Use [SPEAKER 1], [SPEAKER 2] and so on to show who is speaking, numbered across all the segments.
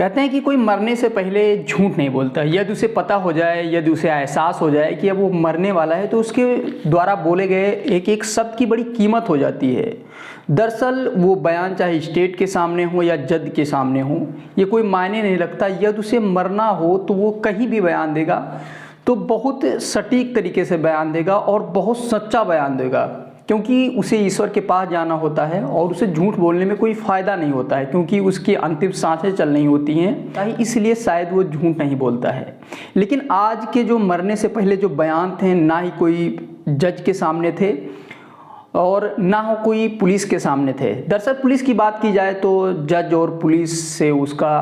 [SPEAKER 1] कहते हैं कि कोई मरने से पहले झूठ नहीं बोलता। यदि उसे पता हो जाए, यदि उसे एहसास हो जाए कि अब वो मरने वाला है, तो उसके द्वारा बोले गए एक एक शब्द की बड़ी कीमत हो जाती है। दरअसल वो बयान चाहे स्टेट के सामने हो या जज के सामने हो, ये कोई मायने नहीं रखता। यदि उसे मरना हो तो वो कहीं भी बयान देगा तो बहुत सटीक तरीके से बयान देगा और बहुत सच्चा बयान देगा, क्योंकि उसे ईश्वर के पास जाना होता है और उसे झूठ बोलने में कोई फ़ायदा नहीं होता है, क्योंकि उसकी अंतिम सांसें चल रही होती हैं, इसलिए शायद वो झूठ नहीं बोलता है। लेकिन आज के जो मरने से पहले जो बयान थे, ना ही कोई जज के सामने थे और ना हो कोई पुलिस के सामने थे। दरअसल पुलिस की बात की जाए तो जज और पुलिस से उसका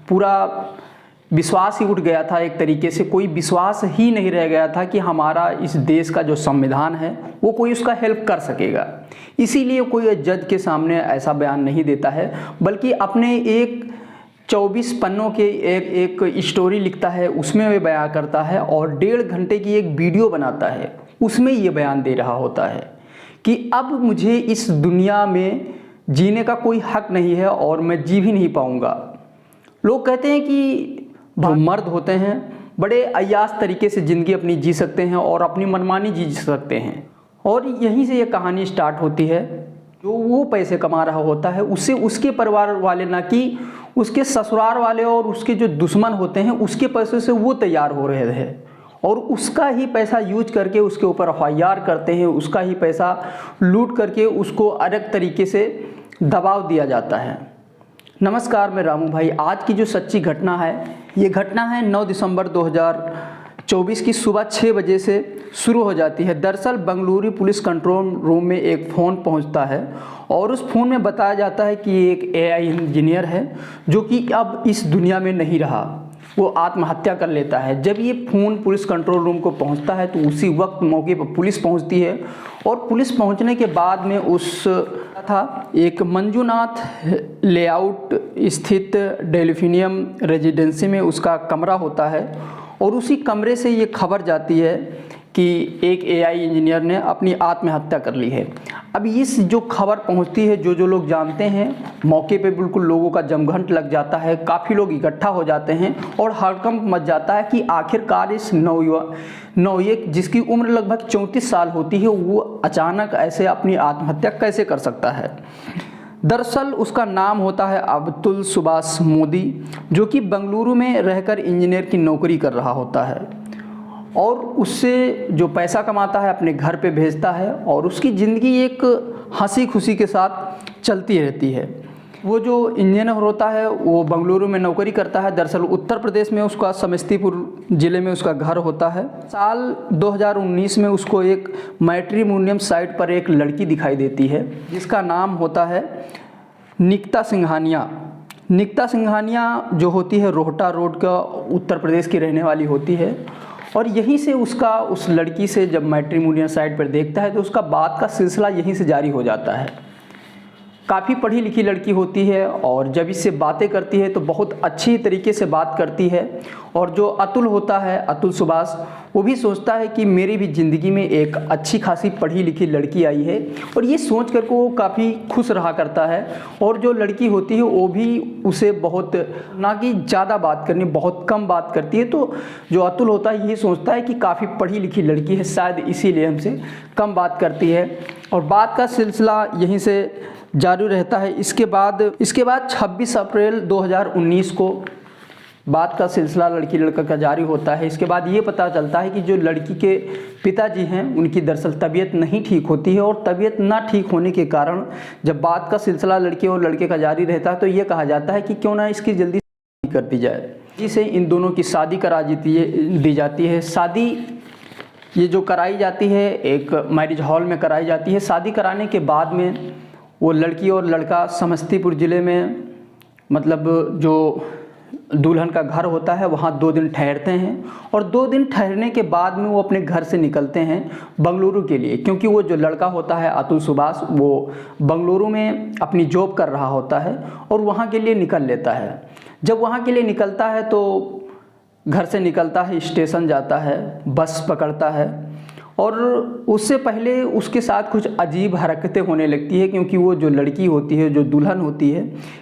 [SPEAKER 1] पूरा विश्वास ही उठ गया था। एक तरीके से कोई विश्वास ही नहीं रह गया था कि हमारा इस देश का जो संविधान है वो कोई उसका हेल्प कर सकेगा। इसीलिए कोई जज के सामने ऐसा बयान नहीं देता है, बल्कि अपने एक 24 पन्नों के एक स्टोरी लिखता है, उसमें वह बयान करता है और 1.5 घंटे की एक वीडियो बनाता है, उसमें ये बयान दे रहा होता है कि अब मुझे इस दुनिया में जीने का कोई हक नहीं है और मैं जी भी नहीं पाऊँगा। लोग कहते हैं कि जो मर्द होते हैं बड़े अय्याश तरीके से ज़िंदगी अपनी जी सकते हैं और अपनी मनमानी जी सकते हैं, और यहीं से ये कहानी स्टार्ट होती है। जो वो पैसे कमा रहा होता है उससे उसके परिवार वाले, ना कि उसके ससुराल वाले और उसके जो दुश्मन होते हैं, उसके पैसे से वो तैयार हो रहे थे और उसका ही पैसा यूज करके उसके ऊपर FIR करते हैं, उसका ही पैसा लूट करके उसको अलग तरीके से दबाव दिया जाता है। नमस्कार, मैं रामू भाई। आज की जो सच्ची घटना है, ये घटना है 9 दिसंबर 2024 की सुबह 6 बजे से शुरू हो जाती है। दरअसल बेंगलुरु पुलिस कंट्रोल रूम में एक फ़ोन पहुंचता है और उस फ़ोन में बताया जाता है कि एक AI इंजीनियर है जो कि अब इस दुनिया में नहीं रहा, वो आत्महत्या कर लेता है। जब ये फ़ोन पुलिस कंट्रोल रूम को पहुंचता है तो उसी वक्त मौके पर पुलिस पहुंचती है और पुलिस पहुंचने के बाद में उस था एक मंजूनाथ लेआउट स्थित डेल्फिनियम रेजिडेंसी में उसका कमरा होता है और उसी कमरे से ये खबर जाती है कि एक AI इंजीनियर ने अपनी आत्महत्या कर ली है। अब इस जो खबर पहुंचती है, जो लोग जानते हैं, मौके पे बिल्कुल लोगों का जमघंट लग जाता है, काफ़ी लोग इकट्ठा हो जाते हैं और हड़कंप मच जाता है कि आखिरकार इस नवयुवक जिसकी उम्र लगभग 34 साल होती है, वो अचानक ऐसे अपनी आत्महत्या कैसे कर सकता है। दरअसल उसका नाम होता है अब्दुल सुभाष मोदी, जो कि बेंगलुरु में रहकर इंजीनियर की नौकरी कर रहा होता है और उससे जो पैसा कमाता है अपने घर पे भेजता है और उसकी ज़िंदगी एक हंसी खुशी के साथ चलती रहती है। वो जो इंजीनियर होता है वो बेंगलुरु में नौकरी करता है। दरअसल उत्तर प्रदेश में उसका समस्तीपुर ज़िले में उसका घर होता है। साल 2019 में उसको एक मैट्रिमोनियम साइट पर एक लड़की दिखाई देती है जिसका नाम होता है निकिता सिंघानिया। निकिता सिंघानिया जो होती है रोहटा रोड का उत्तर प्रदेश की रहने वाली होती है और यहीं से उसका उस लड़की से जब मैट्रिमोनियल साइट पर देखता है तो उसका बात का सिलसिला यहीं से जारी हो जाता है। काफ़ी पढ़ी लिखी लड़की होती है और जब इससे बातें करती है तो बहुत अच्छी तरीके से बात करती है और जो अतुल होता है, अतुल सुभाष, वो भी सोचता है कि मेरी भी ज़िंदगी में एक अच्छी खासी पढ़ी लिखी लड़की आई है और ये सोच कर वो काफ़ी खुश रहा करता है। और जो लड़की होती है वो भी उसे बहुत, ना कि ज़्यादा बात करनी, बहुत कम बात करती है। तो जो अतुल होता है ये सोचता है कि काफ़ी पढ़ी लिखी लड़की है, शायद इसीलिए हमसे कम बात करती है और बात का सिलसिला यहीं से जारी रहता है। इसके बाद 26 अप्रैल 2019 को बात का सिलसिला लड़की लड़का का जारी होता है। इसके बाद ये पता चलता है कि जो लड़की के पिताजी हैं उनकी दरअसल तबीयत नहीं ठीक होती है और तबीयत ना ठीक होने के कारण जब बात का सिलसिला लड़के और लड़के का जारी रहता है तो ये कहा जाता है कि क्यों ना इसकी जल्दी कर दी जाए, जिसे इन दोनों की शादी करा दी जाती है। शादी ये जो कराई जाती है एक मैरिज हॉल में कराई जाती है। शादी कराने के बाद में वो लड़की और लड़का समस्तीपुर ज़िले में, मतलब जो दुल्हन का घर होता है, वहाँ 2 दिन ठहरते हैं और 2 दिन ठहरने के बाद में वो अपने घर से निकलते हैं बेंगलुरु के लिए, क्योंकि वो जो लड़का होता है अतुल सुभाष, वो बेंगलुरु में अपनी जॉब कर रहा होता है और वहाँ के लिए निकल लेता है। जब वहाँ के लिए निकलता है तो घर से निकलता है, स्टेशन जाता है, बस पकड़ता है और उससे पहले उसके साथ कुछ अजीब हरकतें होने लगती है, क्योंकि वो जो लड़की होती है, जो दुल्हन होती है,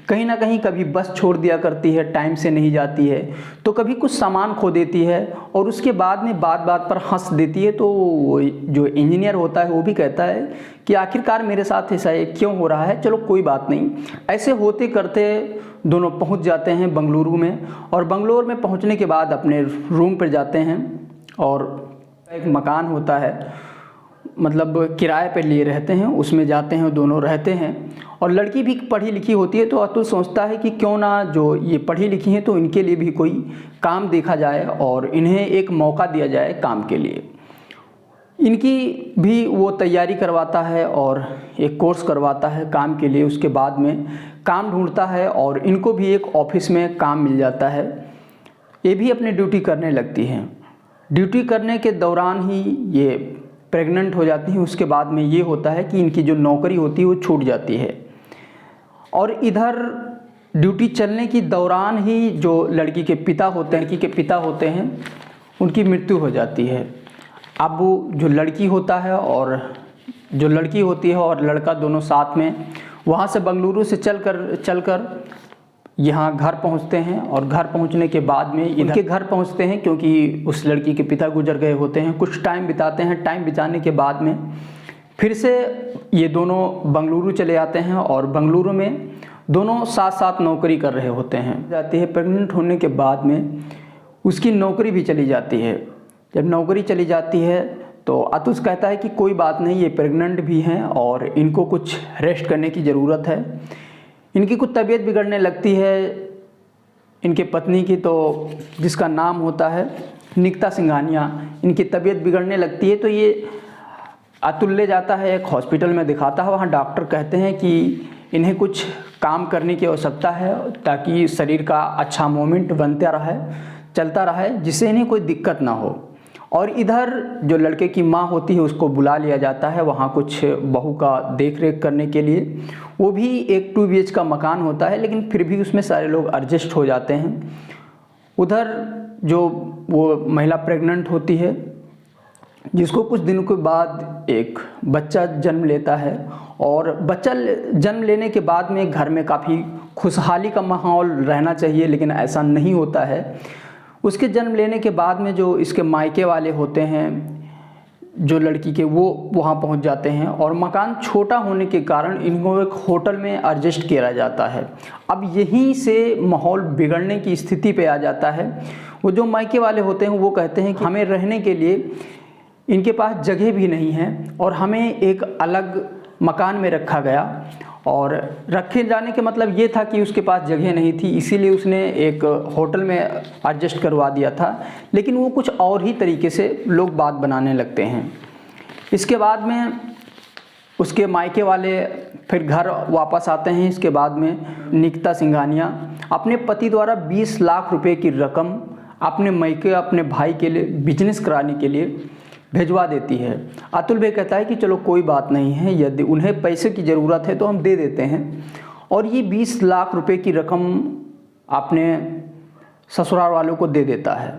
[SPEAKER 1] कहीं ना कहीं कभी बस छोड़ दिया करती है, टाइम से नहीं जाती है, तो कभी कुछ सामान खो देती है और उसके बाद में बात बात पर हंस देती है। तो जो इंजीनियर होता है वो भी कहता है कि आखिरकार मेरे साथ ऐसा क्यों हो रहा है, चलो कोई बात नहीं। ऐसे होते करते दोनों पहुंच जाते हैं बंगलुरु में, और बंगलोर में पहुंचने के बाद अपने रूम पर जाते हैं और एक मकान होता है, मतलब किराए पे लिए रहते हैं, उसमें जाते हैं, दोनों रहते हैं। और लड़की भी पढ़ी लिखी होती है, तो अतुल सोचता है कि क्यों ना जो ये पढ़ी लिखी हैं तो इनके लिए भी कोई काम देखा जाए और इन्हें एक मौका दिया जाए काम के लिए। इनकी भी वो तैयारी करवाता है और एक कोर्स करवाता है काम के लिए। उसके बाद में काम ढूंढता है और इनको भी एक ऑफिस में काम मिल जाता है। ये भी अपनी ड्यूटी करने लगती हैं। ड्यूटी करने के दौरान ही ये प्रेग्नेंट हो जाती हैं। उसके बाद में ये होता है कि इनकी जो नौकरी होती है वो छूट जाती है। और इधर ड्यूटी चलने की दौरान ही जो लड़की के पिता होते हैं उनकी मृत्यु हो जाती है। अब वो जो लड़की होता है और जो लड़की होती है और लड़का दोनों साथ में वहाँ से बंगलुरु से चलकर यहाँ घर पहुँचते हैं। और घर पहुँचने के बाद में इनके घर पहुँचते हैं, क्योंकि उस लड़की के पिता गुजर गए होते हैं। कुछ टाइम बिताते हैं। टाइम बिताने के बाद में फिर से ये दोनों बंगलुरु चले आते हैं और बंगलुरु में दोनों साथ साथ नौकरी कर रहे होते हैं। जाती है प्रेग्नेंट होने के बाद में उसकी नौकरी भी चली जाती है। जब नौकरी चली जाती है तो अतुल कहता है कि कोई बात नहीं, ये प्रेग्नेंट भी हैं और इनको कुछ रेस्ट करने की ज़रूरत है। इनकी कुछ तबीयत बिगड़ने लगती है इनके पत्नी की, तो जिसका नाम होता है निकिता सिंघानिया। इनकी तबीयत बिगड़ने लगती है तो ये अतुल ले जाता है एक हॉस्पिटल में दिखाता है। वहाँ डॉक्टर कहते हैं कि इन्हें कुछ काम करने की आवश्यकता है ताकि शरीर का अच्छा मूवमेंट बनता रहे, चलता रहे, जिससे इन्हें कोई दिक्कत ना हो। और इधर जो लड़के की माँ होती है उसको बुला लिया जाता है वहाँ कुछ बहू का देख रेख करने के लिए। वो भी एक 2 BH का मकान होता है, लेकिन फिर भी उसमें सारे लोग एडजस्ट हो जाते हैं। उधर जो वो महिला प्रेग्नेंट होती है, जिसको कुछ दिनों के बाद एक बच्चा जन्म लेता है। और बच्चा जन्म लेने के बाद में घर में काफ़ी खुशहाली का माहौल रहना चाहिए, लेकिन ऐसा नहीं होता है। उसके जन्म लेने के बाद में जो इसके मायके वाले होते हैं जो लड़की के, वो वहाँ पहुँच जाते हैं और मकान छोटा होने के कारण इनको एक होटल में एडजस्ट किया जाता है। अब यहीं से माहौल बिगड़ने की स्थिति पे आ जाता है। वो जो मायके वाले होते हैं वो कहते हैं कि हमें रहने के लिए इनके पास जगह भी नहीं है और हमें एक अलग मकान में रखा गया। और रखे जाने के मतलब ये था कि उसके पास जगह नहीं थी, इसीलिए उसने एक होटल में एडजस्ट करवा दिया था। लेकिन वो कुछ और ही तरीके से लोग बात बनाने लगते हैं। इसके बाद में उसके मायके वाले फिर घर वापस आते हैं। इसके बाद में निकिता सिंघानिया अपने पति द्वारा 20 लाख रुपए की रकम अपने मायके अपने भाई के लिए बिजनेस कराने के लिए भिजवा देती है। अतुल भाई कहता है कि चलो कोई बात नहीं है, यदि उन्हें पैसे की ज़रूरत है तो हम दे देते हैं। और ये 20 लाख रुपए की रकम अपने ससुराल वालों को दे देता है।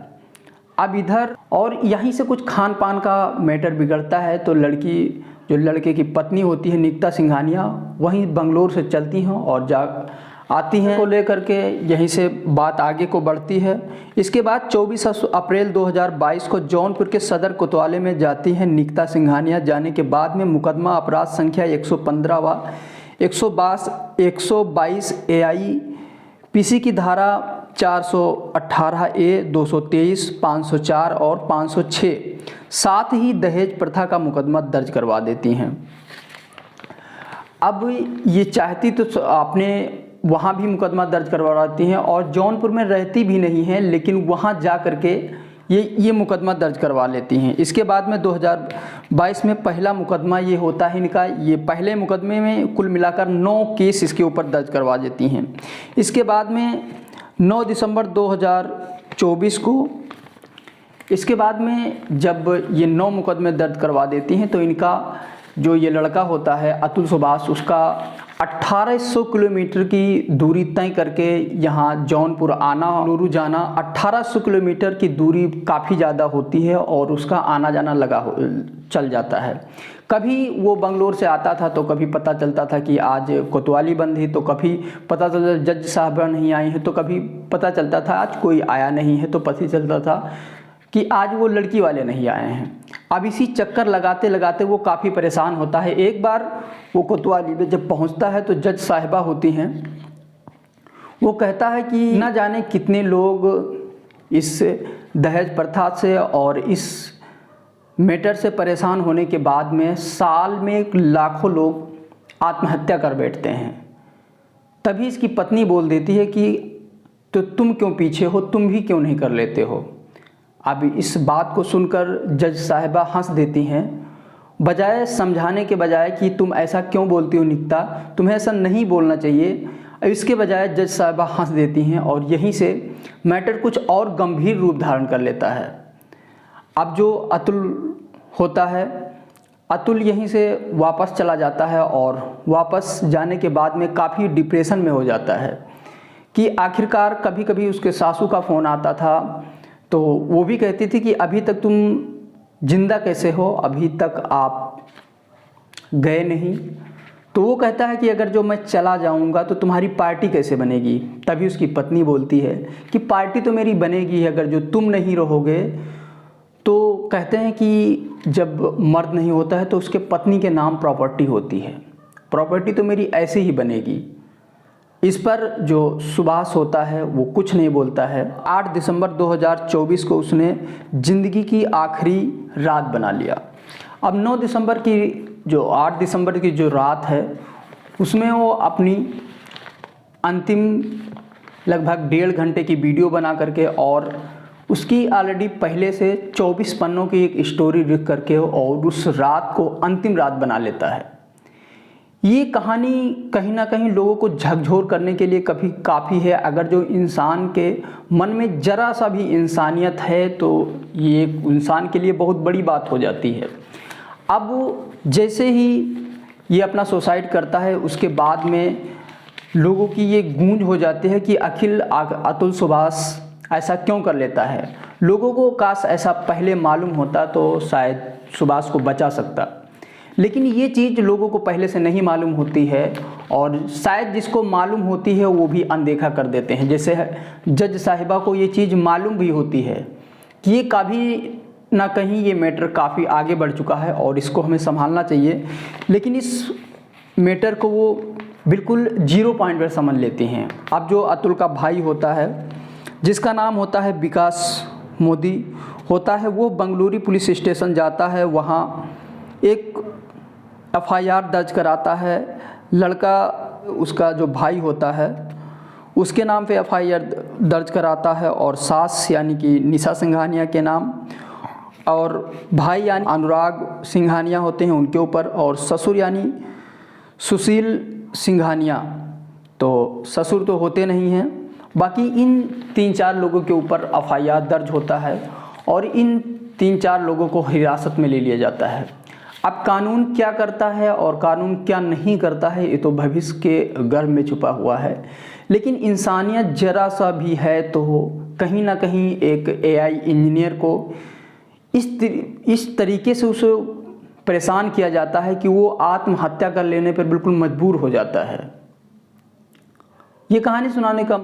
[SPEAKER 1] अब इधर और यहीं से कुछ खान पान का मैटर बिगड़ता है। तो लड़की जो लड़के की पत्नी होती है निकिता सिंघानिया, वहीं बंगलोर से चलती हैं और आती हैं को लेकर के यहीं से बात आगे को बढ़ती है। इसके बाद 24 अप्रैल 2022 को जौनपुर के सदर कोतवाली में जाती हैं निकिता सिंघानिया। जाने के बाद में मुकदमा अपराध संख्या 115 व 122 AIPC की धारा 418A, 223, 504 और 506 साथ ही दहेज प्रथा का मुकदमा दर्ज करवा देती हैं। अब ये चाहती तो आपने वहाँ भी मुकदमा दर्ज करवाती हैं और जौनपुर में रहती भी नहीं हैं, लेकिन वहाँ जा कर के ये मुकदमा दर्ज करवा लेती हैं। इसके बाद में 2022 में पहला मुकदमा ये होता है इनका। ये पहले मुकदमे में कुल मिलाकर 9 केस इसके ऊपर दर्ज करवा देती हैं। इसके बाद में 9 दिसंबर 2024 को, इसके बाद में जब ये 9 मुकदमे दर्ज करवा देती हैं तो इनका जो ये लड़का होता है अतुल सुभाष, उसका 1800 किलोमीटर की दूरी तय करके यहाँ जौनपुर आना लुरु जाना 1800 किलोमीटर की दूरी काफ़ी ज़्यादा होती है और उसका आना जाना चल जाता है। कभी वो बंगलोर से आता था तो कभी पता चलता था कि आज कोतवाली बंद है, तो कभी पता चलता जज साहबा नहीं आई हैं, तो कभी पता चलता था आज कोई आया नहीं है, तो पता चलता था कि आज वो लड़की वाले नहीं आए हैं। अब इसी चक्कर लगाते लगाते वो काफ़ी परेशान होता है। एक बार वो कोतवाली में जब पहुंचता है तो जज साहिबा होती हैं, वो कहता है कि ना जाने कितने लोग इस दहेज प्रथा से और इस मैटर से परेशान होने के बाद में साल में लाखों लोग आत्महत्या कर बैठते हैं। तभी इसकी पत्नी बोल देती है कि तो तुम क्यों पीछे हो, तुम भी क्यों नहीं कर लेते हो। अब इस बात को सुनकर जज साहिबा हंस देती हैं, बजाय समझाने के बजाय कि तुम ऐसा क्यों बोलती हो निकिता, तुम्हें ऐसा नहीं बोलना चाहिए। इसके बजाय जज साहिबा हंस देती हैं और यहीं से मैटर कुछ और गंभीर रूप धारण कर लेता है। अब जो अतुल होता है, अतुल यहीं से वापस चला जाता है और वापस जाने के बाद में काफ़ी डिप्रेशन में हो जाता है कि आखिरकार कभी कभी उसके सासू का फ़ोन आता था तो वो भी कहती थी कि अभी तक तुम जिंदा कैसे हो, अभी तक आप गए नहीं। तो वो कहता है कि अगर जो मैं चला जाऊंगा तो तुम्हारी पार्टी कैसे बनेगी। तभी उसकी पत्नी बोलती है कि पार्टी तो मेरी बनेगी अगर जो तुम नहीं रहोगे। तो कहते हैं कि जब मर्द नहीं होता है तो उसके पत्नी के नाम प्रॉपर्टी होती है, प्रॉपर्टी तो मेरी ऐसे ही बनेगी। इस पर जो सुभाष होता है वो कुछ नहीं बोलता है। 8 दिसंबर 2024 को उसने ज़िंदगी की आखिरी रात बना लिया। अब 9 दिसंबर की जो 8 दिसंबर की जो रात है उसमें वो अपनी अंतिम लगभग 1.5 घंटे की वीडियो बना करके और उसकी ऑलरेडी पहले से 24 पन्नों की एक स्टोरी लिख करके और उस रात को अंतिम रात बना लेता है। ये कहानी कहीं ना कहीं लोगों को झकझोर करने के लिए काफ़ी है। अगर जो इंसान के मन में ज़रा सा भी इंसानियत है तो ये इंसान के लिए बहुत बड़ी बात हो जाती है। अब जैसे ही ये अपना सुसाइड करता है उसके बाद में लोगों की ये गूंज हो जाती है कि अतुल सुभाष ऐसा क्यों कर लेता है। लोगों को काश ऐसा पहले मालूम होता तो शायद सुभाष को बचा सकता, लेकिन ये चीज़ लोगों को पहले से नहीं मालूम होती है और शायद जिसको मालूम होती है वो भी अनदेखा कर देते हैं। जैसे जज साहिबा को ये चीज़ मालूम भी होती है कि ये कभी ना कहीं ये मैटर काफ़ी आगे बढ़ चुका है और इसको हमें संभालना चाहिए, लेकिन इस मैटर को वो बिल्कुल 0 पॉइंट पर समझ लेती हैं। अब जो अतुल का भाई होता है जिसका नाम होता है विकास मोदी होता है, वो बंगलुरु पुलिस स्टेशन जाता है, वहाँ एक FIR दर्ज कराता है। लड़का उसका जो भाई होता है उसके नाम पे FIR दर्ज कराता है और सास यानी कि निशा सिंघानिया के नाम और भाई यानी अनुराग सिंघानिया होते हैं उनके ऊपर और ससुर यानी सुशील सिंघानिया, तो ससुर तो होते नहीं हैं। बाकी इन 3-4 लोगों के ऊपर FIR दर्ज होता है और इन 3-4 लोगों को हिरासत में ले लिया जाता है। अब कानून क्या करता है और कानून क्या नहीं करता है ये तो भविष्य के गर्भ में छुपा हुआ है, लेकिन इंसानियत जरा सा भी है तो कहीं ना कहीं एक AI इंजीनियर को इस तरीके से उसे परेशान किया जाता है कि वो आत्महत्या कर लेने पर बिल्कुल मजबूर हो जाता है। ये कहानी सुनाने का